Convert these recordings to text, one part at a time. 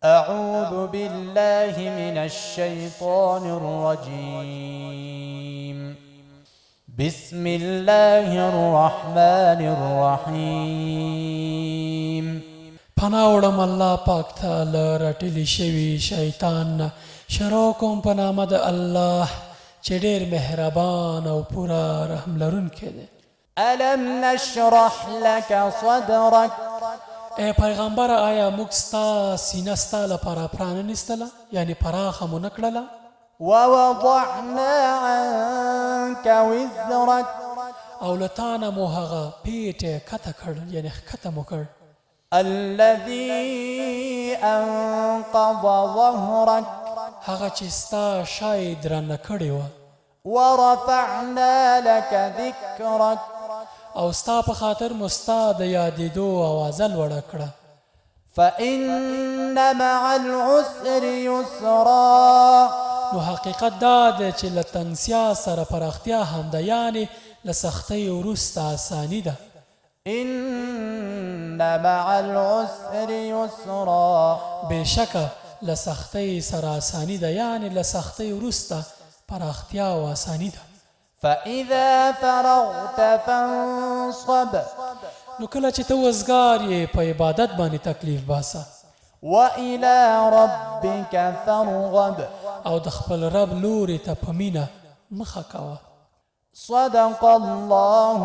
أعوذ بالله من الشيطان الرجيم بسم الله الرحمن الرحيم پناوړم الله پاک ته له رټلی شوي شیطان نه. شروع کوم په نامه د الله چې ډېر مهربان او پوره رحم لرونکی دی. ألم نشرح لك صدرك ای پیغمبر آیا موږ ستا سینه ستا لپاره پرانستله، یعنی پراخه مو نه کړله؟ ووضعنا عنك وزرك او له تا نه مو هغه پیټ کته کړ، یعنی ښکته مو کړ. الذي أنقض ظهرك هغه چې ستا شای درنه کړې وه. ورفعنا لك ذكرك او ستا په خاطر مو ستا د یادېدو اوازه لوړه کړه. فإن مع العسر يسرا نو حقیقت دا دی چې له تنګسیا سره پراختیا هم ده، یعنی له سختۍ وروسته اساني ده. إن مع العسر يسرا بېشکه له سختۍ سره اساني ده، یعنی له سختۍ وروسته پراختیا او اساني ده. فإذا فرغت فانصب نو کله چې ته وزګار یې په عبادت باندې تکلیف باسه، وإلى ربك فارغب او د خپل رب لوري ته په مینه مخه کوه. صدق الله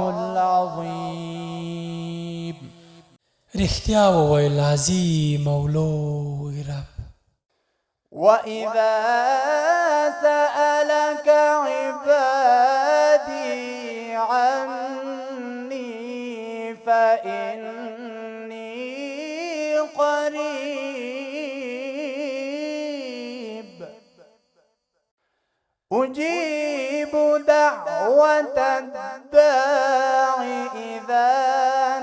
العظيم. رښتیا وویل عظیم او لوی رب. وإذا سألك عبادي عني فإني قريب أجيب دعوة الداع إذا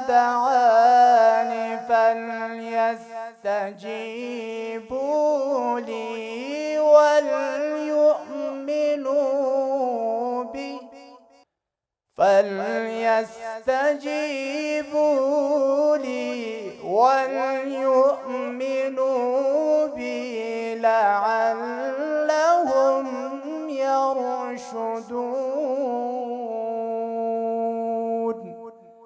دعاني فليستجيبوا لي وليؤمنوا بي وليؤمنوا بي لعلهم